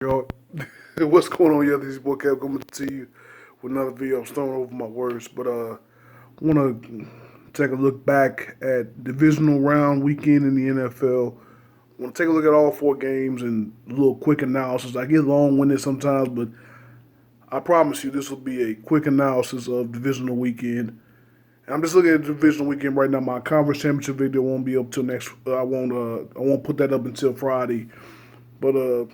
Yo, what's going on, y'all? This is boy Kev coming to you with another video. I'm stumbling over my words, but want to take a look back at divisional round weekend in the NFL. Want to take a look at all four games and a little quick analysis. I get long-winded sometimes, but I promise you this will be a quick analysis of divisional weekend. And I'm just looking at the divisional weekend right now. My conference championship video won't be up till next. I won't put that up until Friday, but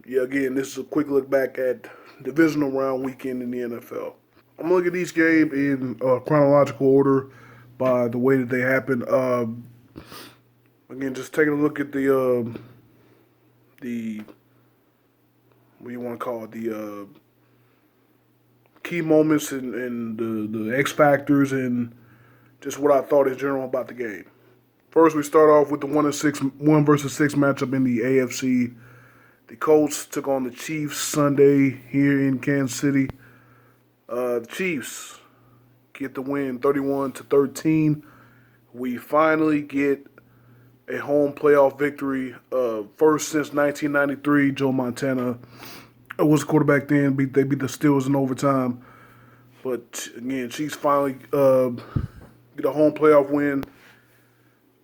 yeah, again, this is a quick look back at divisional round weekend in the NFL. I'm gonna look at each game in chronological order by the way that they happen. Again, just taking a look at the what do you want to call it, the key moments and the X factors and just what I thought in general about the game. First, we start off with the 1 versus 6 matchup in the AFC. The Colts took on the Chiefs Sunday here in Kansas City. The Chiefs get the win 31-13. We finally get a home playoff victory. First since 1993, Joe Montana was the quarterback then. They beat the Steelers in overtime. But again, Chiefs finally get a home playoff win.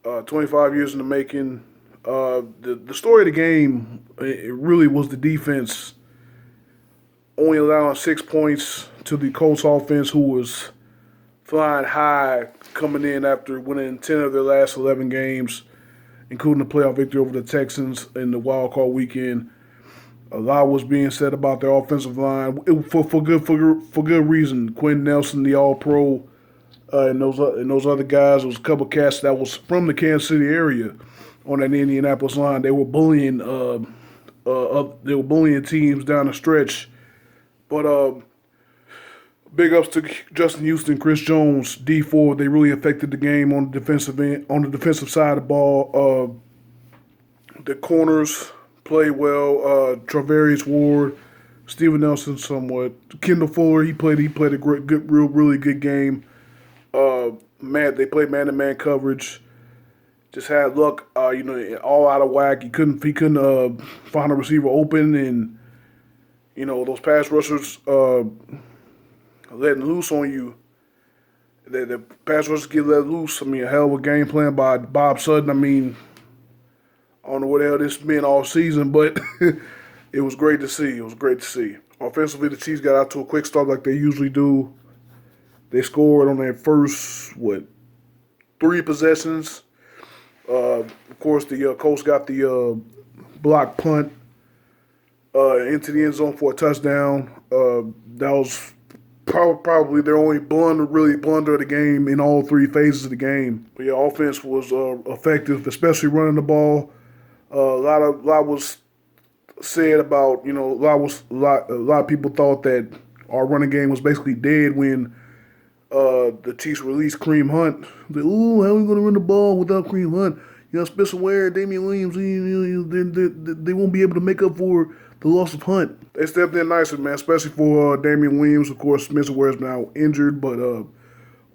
25 years in the making. The story of the game, it really was the defense only allowing 6 points to the Colts offense, who was flying high coming in after winning 10 of their last 11 games, including the playoff victory over the Texans in the wild card weekend. A lot was being said about their offensive line for good reason. Quentin Nelson, the All-Pro, and those other guys. There was a couple of cats that was from the Kansas City area on that Indianapolis line. They were bullying teams down the stretch. But big ups to Justin Houston, Chris Jones, D4. They really affected the game on the defensive end, on the defensive side of the ball. The corners played well. Travarius Ward, Steven Nelson, somewhat. Kendall Fuller, he played a really good game. They played man-to-man coverage. Just had luck, all out of whack. He couldn't find a receiver open, and those pass rushers letting loose on you. The pass rushers get let loose. I mean, a hell of a game plan by Bob Sutton. I mean, I don't know what the hell this been all season, but it was great to see. It was great to see. Offensively, the Chiefs got out to a quick start like they usually do. They scored on their first 3 possessions. Of course, the Colts got the block punt into the end zone for a touchdown. That was probably their only blunder of the game in all 3 phases of the game. But yeah, offense was effective, especially running the ball. A lot was said about a lot of people thought that our running game was basically dead when the Chiefs released Kareem Hunt. Like, ooh, how are we going to run the ball without Kareem Hunt? Spencer Ware, Damian Williams, they won't be able to make up for the loss of Hunt. They stepped in nicely, man, especially for Damian Williams. Of course, Spencer Ware is now injured, but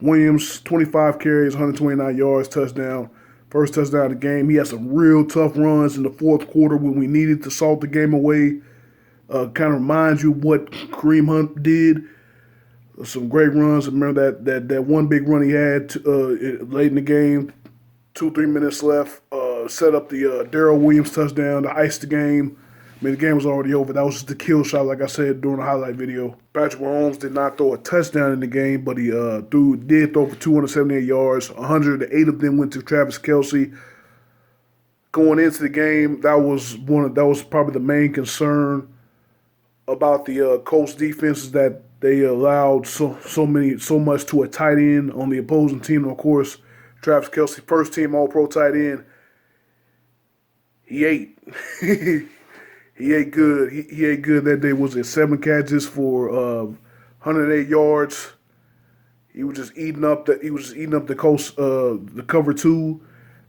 Williams, 25 carries, 129 yards, touchdown. First touchdown of the game. He had some real tough runs in the fourth quarter when we needed to salt the game away. Kind of reminds you what Kareem Hunt did. Some great runs. Remember that one big run he had late in the game, 2-3 minutes left. Set up the Darrell Williams touchdown to ice the game. I mean, the game was already over. That was just a kill shot, like I said during the highlight video. Patrick Mahomes did not throw a touchdown in the game, but he did throw for 278 yards. 108 of them went to Travis Kelce. Going into the game, that was probably the main concern about the Colts defense, is that they allowed so much to a tight end on the opposing team. And of course, Travis Kelce, first team All-Pro tight end, he ate. He ate good. He ate good that day. Was it 7 catches for 108 yards? He was just eating up the Colts, the cover 2,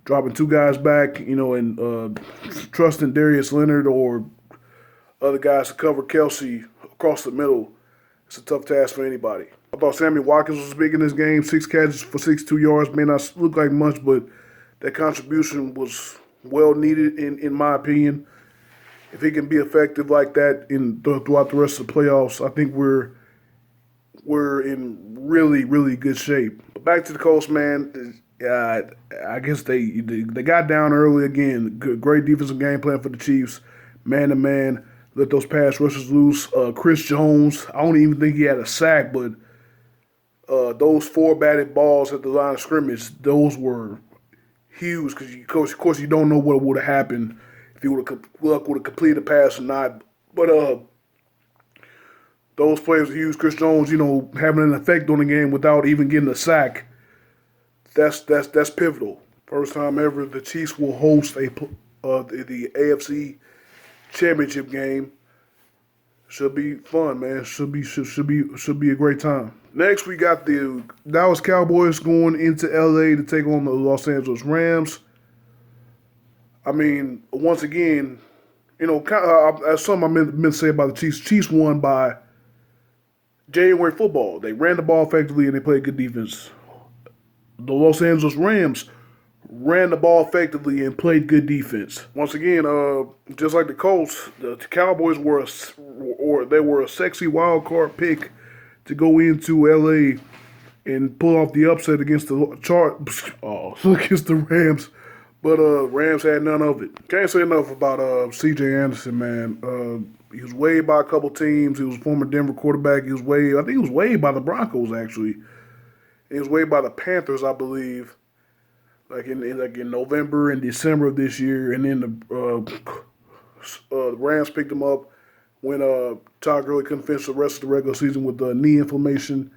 dropping 2 guys back, and trusting Darius Leonard or other guys to cover Kelce across the middle. It's a tough task for anybody. I thought Sammy Watkins was big in this game. 6 catches for 62 yards. May not look like much, but that contribution was well needed in my opinion. If he can be effective like that throughout the rest of the playoffs, I think we're in really good shape. But back to the Colts, man. I guess they got down early again. Great defensive game plan for the Chiefs, man to man. Let those pass rushers loose. Chris Jones, I don't even think he had a sack, but those four batted balls at the line of scrimmage, those were huge because, of course, you don't know what would have happened if he would have completed the pass or not. But those plays were huge. Chris Jones, having an effect on the game without even getting a sack, that's pivotal. First time ever the Chiefs will host the AFC Championship game. Should be fun, man. Should be a great time. Next, we got the Dallas Cowboys going into LA to take on the Los Angeles Rams. I mean, once again, something I meant to say about the Chiefs. Chiefs won by January football. They ran the ball effectively and they played good defense. The Los Angeles Rams ran the ball effectively and played good defense. Once again, just like the Colts, the Cowboys were a sexy wild card pick to go into LA and pull off the upset against against the Rams. But Rams had none of it. Can't say enough about C.J. Anderson, man. He was waived by a couple teams. He was a former Denver quarterback. I think he was waived by the Broncos, actually. He was waived by the Panthers, I believe, like in November and December of this year. And then the Rams picked him up when Todd Gurley couldn't finish the rest of the regular season with knee inflammation.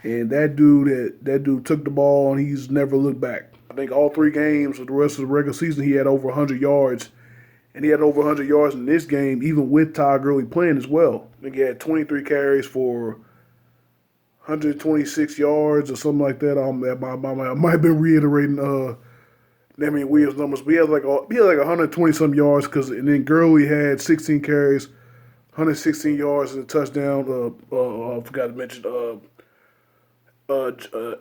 And that dude took the ball and he's never looked back. I think all three games of the rest of the regular season he had over 100 yards. And he had over 100 yards in this game, even with Todd Gurley playing as well. I think he had 23 carries for 126 yards or something like that. I might have been reiterating Damian Williams' numbers, but he had like 120 some yards and then Gurley had 16 carries, 116 yards and a touchdown. I forgot to mention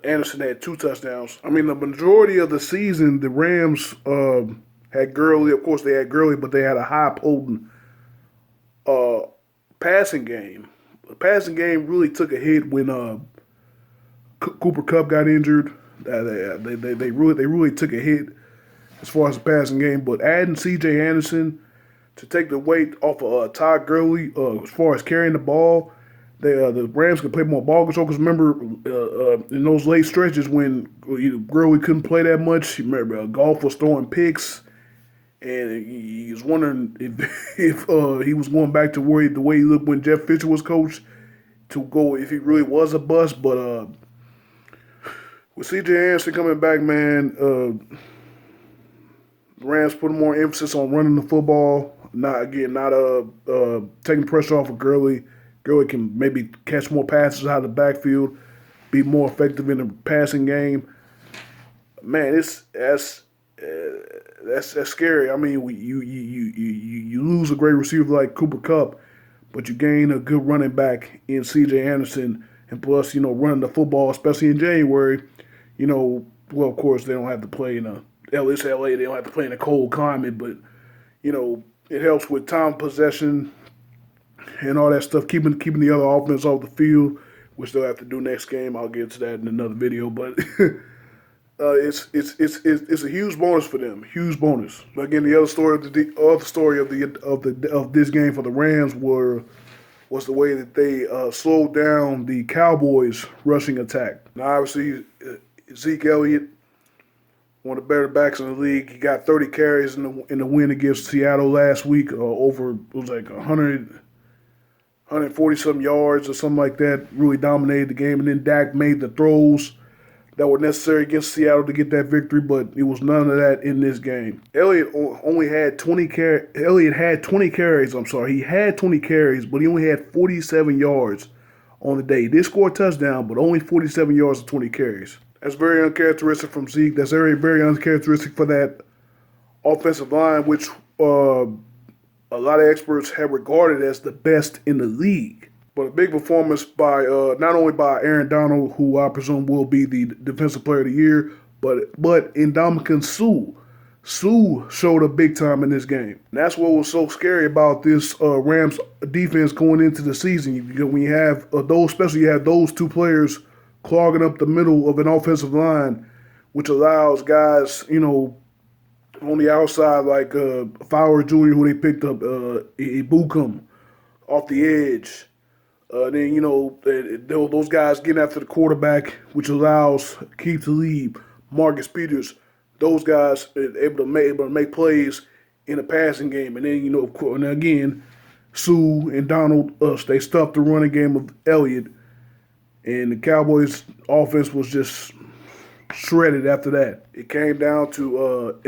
Anderson had 2 touchdowns. I mean, the majority of the season, the Rams had Gurley. Of course, they had Gurley, but they had a high potent passing game. The passing game really took a hit when Cooper Kupp got injured. They really took a hit as far as the passing game. But adding C.J. Anderson to take the weight off of Todd Gurley as far as carrying the ball, the Rams can play more ball control. Because remember, in those late stretches when Gurley couldn't play that much, remember Goff was throwing picks. And he was wondering if he was going back to the way he looked when Jeff Fisher was coach, to go if he really was a bust. But with C.J. Anderson coming back, man, the Rams put more emphasis on running the football, not taking pressure off of Gurley. Gurley can maybe catch more passes out of the backfield, be more effective in the passing game. Man, that's scary. I mean, you lose a great receiver like Cooper Kupp, but you gain a good running back in C.J. Anderson, and plus, running the football, especially in January, well, of course, they don't have to play it's L.A., they don't have to play in a cold climate, but, it helps with time possession and all that stuff, keeping the other offense off the field, which they'll have to do next game. I'll get to that in another video, but it's a huge bonus for them. Huge bonus. But again, the other story of this game for the Rams was the way that they slowed down the Cowboys' rushing attack. Now, obviously, Zeke Elliott, one of the better backs in the league, he got 30 carries in the win against Seattle last week. It was like 140 some yards or something like that. Really dominated the game, and then Dak made the throws that were necessary against Seattle to get that victory, but it was none of that in this game. Elliott had 20 carries. I'm sorry. He had 20 carries, but he only had 47 yards on the day. He did score a touchdown, but only 47 yards and 20 carries. That's very uncharacteristic from Zeke. That's very, very uncharacteristic for that offensive line, which a lot of experts have regarded as the best in the league. But a big performance by not only by Aaron Donald, who I presume will be the Defensive Player of the Year, but Ndamukong Suh, Sue showed up big time in this game. And that's what was so scary about this Rams defense going into the season. When you have those, especially you have those two players clogging up the middle of an offensive line, which allows guys, on the outside like Fowler Jr., who they picked up, Ibukum off the edge. Then those guys getting after the quarterback, which allows Keith Talib, Marcus Peters, those guys able to make plays in the passing game. And then of course, and again, Sue and Donald, they stuffed the running game of Elliott, and the Cowboys' offense was just shredded after that. It came down to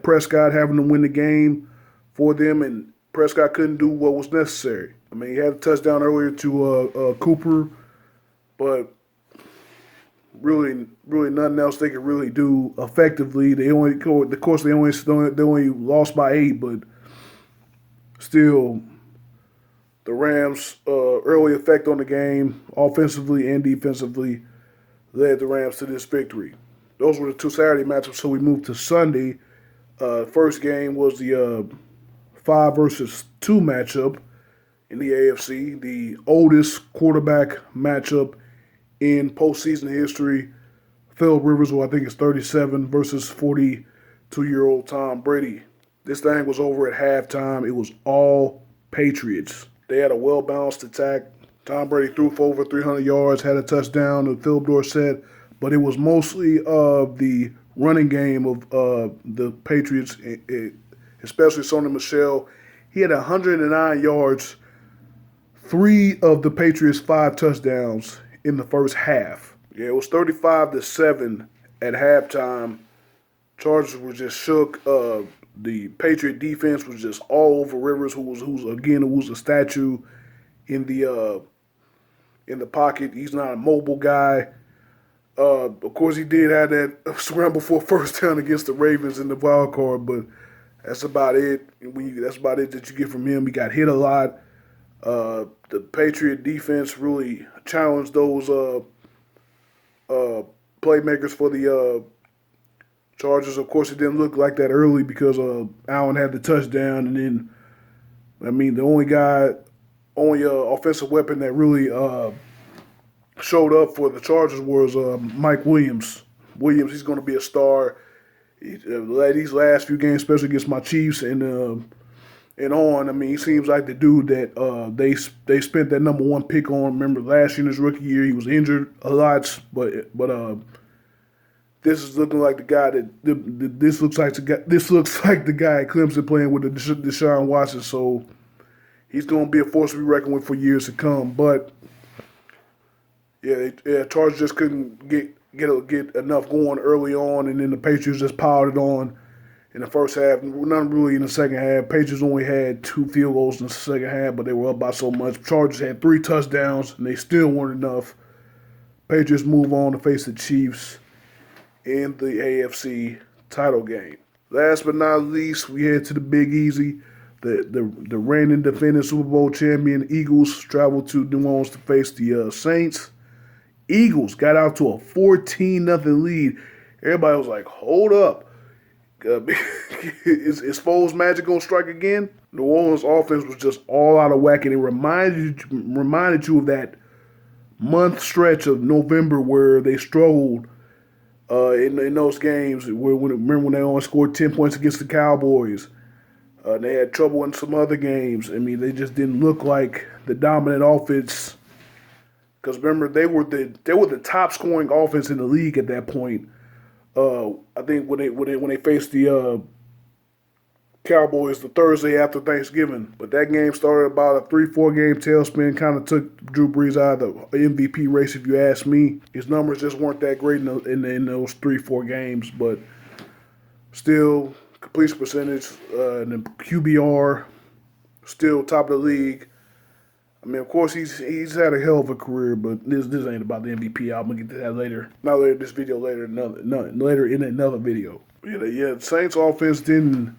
Prescott having to win the game for them, and Prescott couldn't do what was necessary. I mean, he had a touchdown earlier to Cooper, but really nothing else they could really do effectively. They only lost by 8, but still, the Rams' early effect on the game, offensively and defensively, led the Rams to this victory. Those were the two Saturday matchups, so we moved to Sunday. First game was the 5 versus 2 matchup in the AFC, the oldest quarterback matchup in postseason history. Philip Rivers, who I think is 37, versus 42-year-old Tom Brady. This thing was over at halftime. It was all Patriots. They had a well-balanced attack. Tom Brady threw for over 300 yards, had a touchdown to Philip Dorsett, but it was mostly the running game of the Patriots, especially Sony Michel. He had 109 yards, 3 of the Patriots' 5 touchdowns in the first half. Yeah, it was 35-7 at halftime. Chargers were just shook. The Patriot defense was just all over Rivers, who was a statue in the pocket. He's not a mobile guy. Of course, he did have that scramble for a first down against the Ravens in the wild card, but that's about it. That's about it that you get from him. He got hit a lot. The Patriot defense really challenged those playmakers for the Chargers. Of course, it didn't look like that early because Allen had the touchdown, and then the only offensive weapon that really showed up for the Chargers was Mike Williams. He's going to be a star. These last few games, especially against my Chiefs and on. He seems like the dude that they spent that number 1 pick on. Remember last year in his rookie year, he was injured a lot, but this is looking like the guy this looks like the guy at Clemson playing with the Deshaun Watson. So he's going to be a force to be reckoned with for years to come. But Chargers just couldn't get enough going early on, and then the Patriots just piled it on in the first half. Nothing really in the second half. Patriots only had 2 field goals in the second half, but they were up by so much. Chargers had 3 touchdowns, and they still weren't enough. Patriots move on to face the Chiefs in the AFC title game. Last but not least, we head to the Big Easy. The reigning defending Super Bowl champion Eagles traveled to New Orleans to face the Saints. Eagles got out to a 14-0 lead. Everybody was like, hold up. Is Foles magic going to strike again? New Orleans offense was just all out of whack, and it reminded you of that month stretch of November where they struggled in those games. Remember when they only scored 10 points against the Cowboys? They had trouble in some other games. They just didn't look like the dominant offense. Because remember, they were the top scoring offense in the league at that point. I think when they faced the Cowboys the Thursday after Thanksgiving, but that game started about a 3-4 game tailspin. Kind of took Drew Brees out of the MVP race, if you ask me. His numbers just weren't that great in those 3-4 games, but still completion percentage and the QBR still top of the league. Of course, he's had a hell of a career, but this ain't about the MVP. I'm gonna get to that later. Not later in this video, later in another video. The Saints offense didn't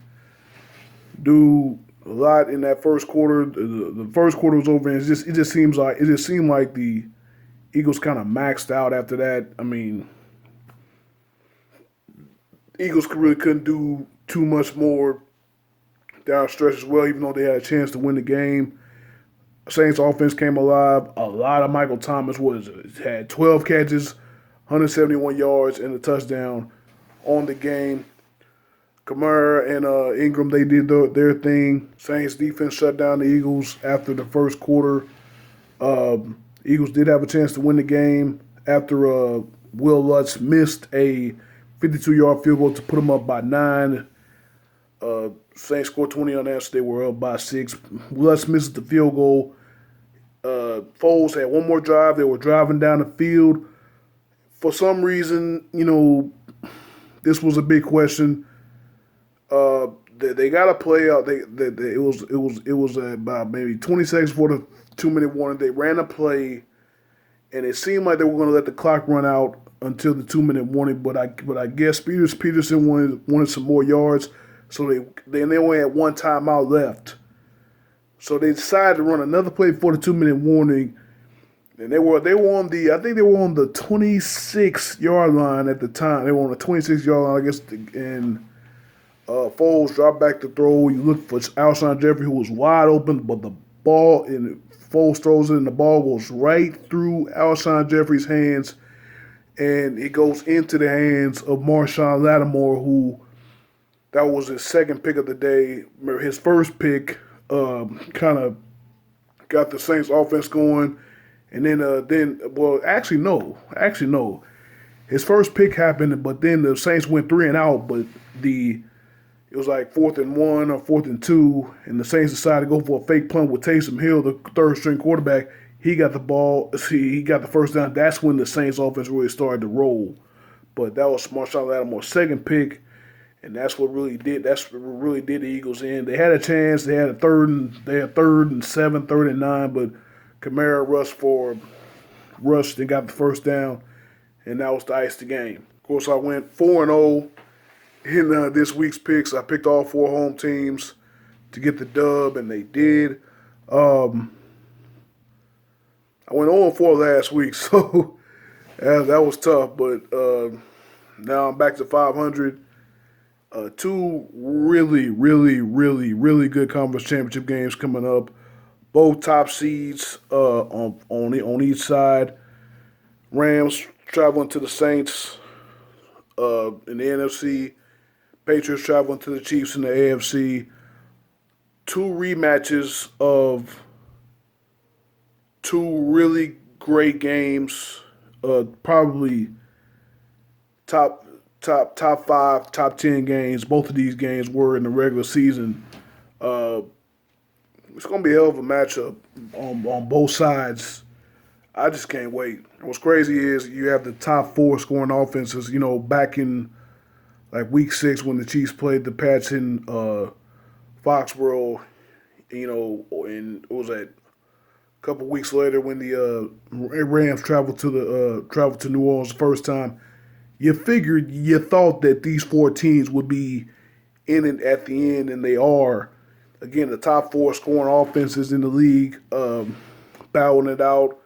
do a lot in that first quarter. The first quarter was over, and it just seemed like the Eagles kind of maxed out after that. Eagles really couldn't do too much more down stretch as well, even though they had a chance to win the game. Saints offense came alive. A lot of Michael Thomas had 12 catches, 171 yards, and a touchdown on the game. Kamara and Ingram, they did their thing. Saints defense shut down the Eagles after the first quarter. Eagles did have a chance to win the game after Will Lutz missed a 52-yard field goal to put them up by 9. Saints scored 20 unanswered. They were up by 6. Lutz missed the field goal. Foles had one more drive. They were driving down the field. For some reason, this was a big question. They got a play out. It was about maybe 20 seconds before the 2-minute warning. They ran a play, and it seemed like they were going to let the clock run out until the 2-minute warning. But I guess Peterson wanted some more yards, so they only had one timeout left. So they decided to run another play before the 2-minute warning, and they were on the 26-yard line at the time. They were on the 26-yard line, I guess, and Foles dropped back to throw. You look for Alshon Jeffrey, who was wide open, but the ball, and Foles throws it, and the ball goes right through Alshon Jeffrey's hands, and it goes into the hands of Marshawn Lattimore, who that was his second pick of the day. Remember, his first pick kind of got the Saints offense going, and actually no. His first pick happened, but then the Saints went 3 and out, but it was like 4th and 1 or 4th and 2, and the Saints decided to go for a fake punt with Taysom Hill, the third-string quarterback. He got the ball. He got the first down. That's when the Saints offense really started to roll. But that was Marshawn Lattimore's second pick, and that's what really did the Eagles in. They had a chance. They had third and 7, 3rd and 9, but Kamara rushed and got the first down, and that was to ice the game. Of course, I went 4-0 in this week's picks. I picked all 4 home teams to get the dub, and they did. I went 0-4 last week, so that was tough. But now I'm back to 500. 2 really, really, really, really good conference championship games coming up. Both top seeds on each side. Rams traveling to the Saints in the NFC. Patriots traveling to the Chiefs in the AFC. 2 rematches of 2 really great games. Probably top 5, top 10 games. Both of these games were in the regular season. It's going to be a hell of a matchup on both sides. I just can't wait. What's crazy is you have the top 4 scoring offenses, back in like week 6 when the Chiefs played the Pats in Foxborough, and what was that? A couple weeks later when the Rams traveled to New Orleans the first time. You thought that these 4 teams would be in it at the end, and they are. Again, the top 4 scoring offenses in the league, battling it out.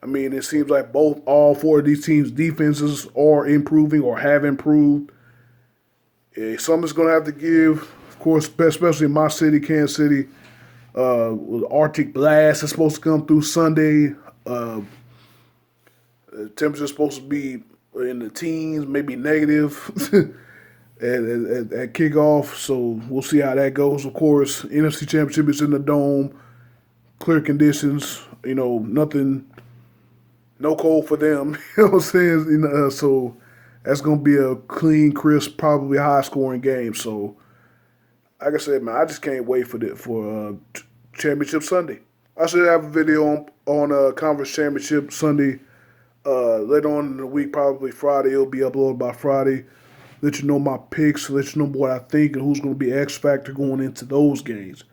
I mean, it seems like all 4 of these teams' defenses are improving or have improved. Something's going to have to give, of course, especially in my city, Kansas City. With Arctic blast is supposed to come through Sunday. The temperature's supposed to be in the teens, maybe negative at kickoff. So we'll see how that goes. Of course, NFC Championship is in the dome, clear conditions. Nothing, no cold for them. You know what I'm saying? So that's gonna be a clean, crisp, probably high-scoring game. So, like I said, man, I just can't wait for Championship Sunday. I should have a video on Conference Championship Sunday. Later on in the week, probably Friday. It'll be uploaded by Friday. Let you know my picks, let you know what I think and who's going to be X Factor going into those games.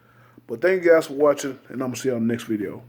But thank you guys for watching, and I'm going to see you on the next video.